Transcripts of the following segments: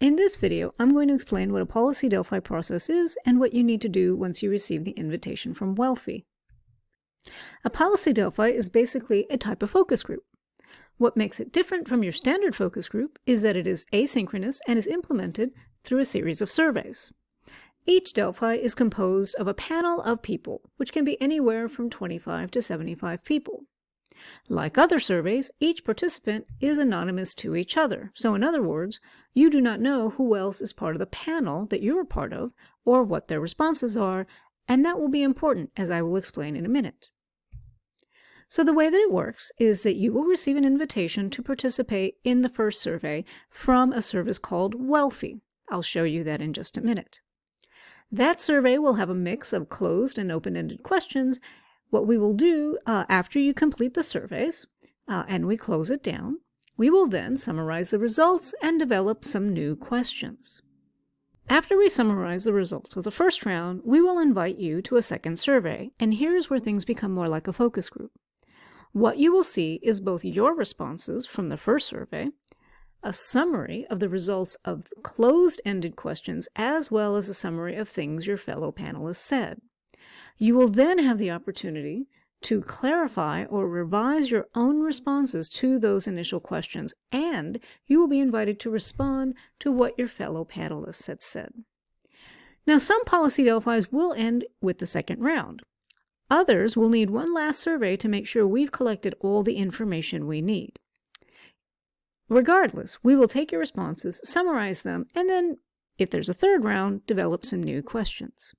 In this video, I'm going to explain what a Policy Delphi process is and what you need to do once you receive the invitation from Welphi. A Policy Delphi is basically a type of focus group. What makes it different from your standard focus group is that it is asynchronous and is implemented through a series of surveys. Each Delphi is composed of a panel of people, which can be anywhere from 25 to 75 people. Like other surveys, each participant is anonymous to each other. So in other words, you do not know who else is part of the panel that you're a part of or what their responses are, and that will be important, as I will explain in a minute. So the way that it works is that you will receive an invitation to participate in the first survey from a service called Welphi. I'll show you that in just a minute. That survey will have a mix of closed and open-ended questions. What we will do after you complete the surveys and we close it down, we will then summarize the results and develop some new questions. After we summarize the results of the first round, we will invite you to a second survey, and here's where things become more like a focus group. What you will see is both your responses from the first survey, a summary of the results of closed-ended questions, as well as a summary of things your fellow panelists said. You will then have the opportunity to clarify or revise your own responses to those initial questions, and you will be invited to respond to what your fellow panelists had said. Now, some Policy Delphis will end with the second round. Others will need one last survey to make sure we've collected all the information we need. Regardless, we will take your responses, summarize them, and then, if there's a third round, develop some new questions.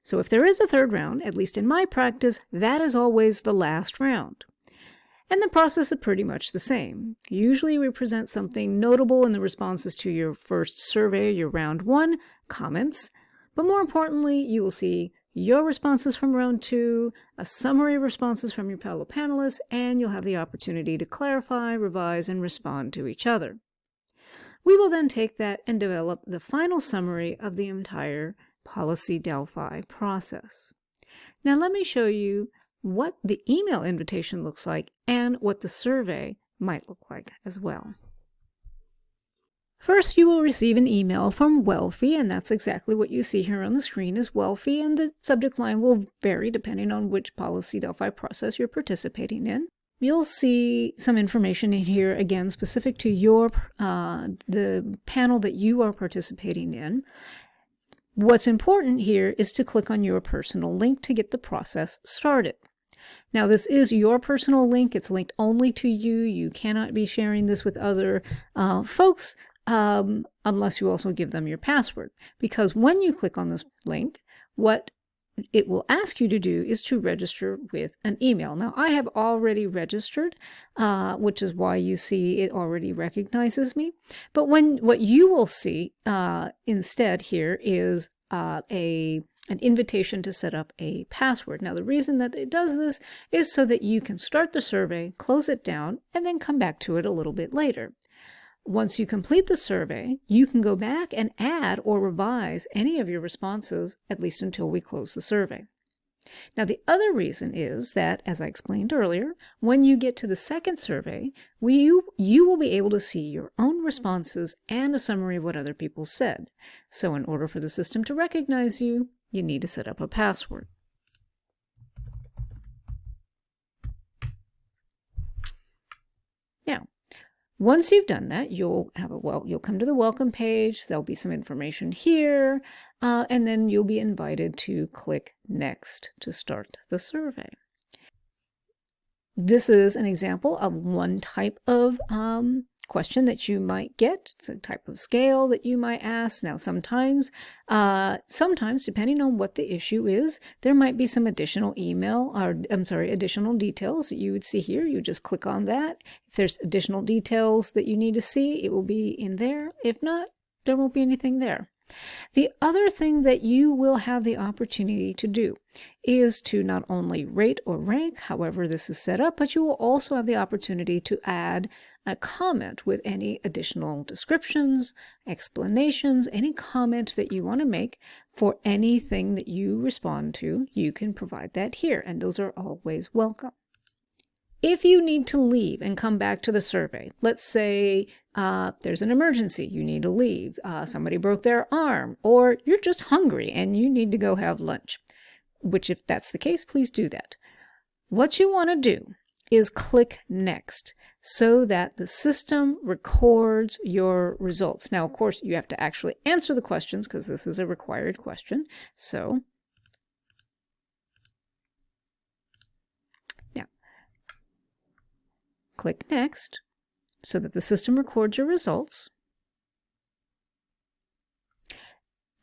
So if there is a third round, at least in my practice, that is always the last round. And the process is pretty much the same. Usually we present something notable in the responses to your first survey, your round one comments, but more importantly, you will see your responses from round two, a summary of responses from your fellow panelists, and you'll have the opportunity to clarify, revise, and respond to each other. We will then take that and develop the final summary of the entire Policy Delphi process. Now let me show you what the email invitation looks like and what the survey might look like as well. First, you will receive an email from Welphi, and that's exactly what you see here on the screen is Welphi, and the subject line will vary depending on which Policy Delphi process you're participating in. You'll see some information in here, again, specific to your the panel that you are participating in. What's important here is to click on your personal link to get the process started. Now, this is your personal link. It's linked only to you. You cannot be sharing this with other folks unless you also give them your password. Because when you click on this link, what it will ask you to do is to register with an email. Now, I have already registered, which is why you see it already recognizes me. But what you will see instead here is an invitation to set up a password. Now, the reason that it does this is so that you can start the survey, close it down, and then come back to it a little bit later. Once you complete the survey, you can go back and add or revise any of your responses, at least until we close the survey. Now, the other reason is that, as I explained earlier, when you get to the second survey, you will be able to see your own responses and a summary of what other people said. So in order for the system to recognize you, you need to set up a password. Now, once you've done that, you'll come to the welcome page. There'll be some information here, and then you'll be invited to click Next to start the survey. This is an example of one type of question that you might get. It's a type of scale that you might ask. Now, sometimes depending on what the issue is, there might be some additional additional details that you would see here. You just click on that. If there's additional details that you need to see, it will be in there. If not, there won't be anything there. The other thing that you will have the opportunity to do is to not only rate or rank, however this is set up, but you will also have the opportunity to add a comment with any additional descriptions, explanations, any comment that you want to make for anything that you respond to. You can provide that here, and those are always welcome. If you need to leave and come back to the survey, let's say there's an emergency, you need to leave, somebody broke their arm, or you're just hungry and you need to go have lunch, which if that's the case, please do that. What you want to do is click Next so that the system records your results. Now, of course, you have to actually answer the questions because this is a required question. So now click Next so that the system records your results.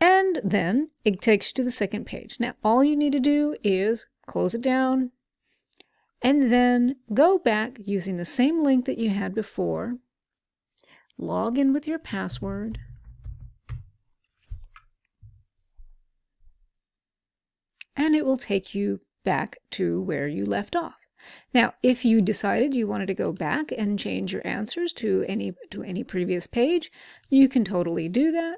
And then it takes you to the second page. Now, all you need to do is close it down and then go back using the same link that you had before. Log in with your password. And it will take you back to where you left off. Now, if you decided you wanted to go back and change your answers to any previous page, you can totally do that,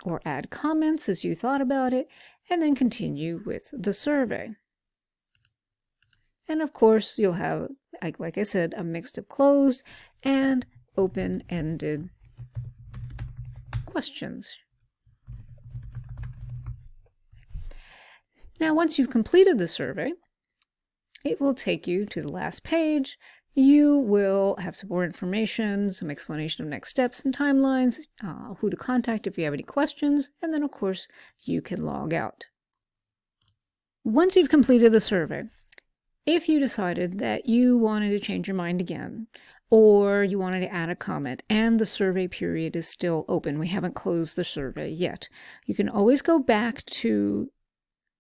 or add comments as you thought about it, and then continue with the survey. And of course, you'll have, like I said, a mix of closed and open-ended questions. Now, once you've completed the survey, it will take you to the last page. You will have some more information, some explanation of next steps and timelines, who to contact if you have any questions, and then, of course, you can log out. Once you've completed the survey, if you decided that you wanted to change your mind again, or you wanted to add a comment and the survey period is still open, we haven't closed the survey yet, you can always go back to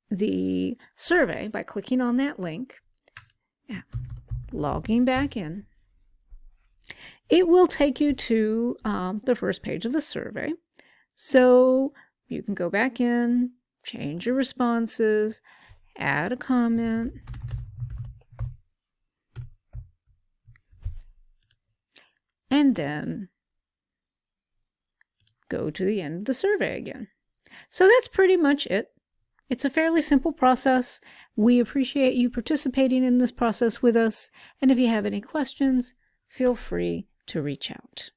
the survey by clicking on that link, logging back in. It will take you to the first page of the survey. So you can go back in, change your responses, add a comment, and then go to the end of the survey again. So that's pretty much it. It's a fairly simple process. We appreciate you participating in this process with us, and if you have any questions, feel free to reach out.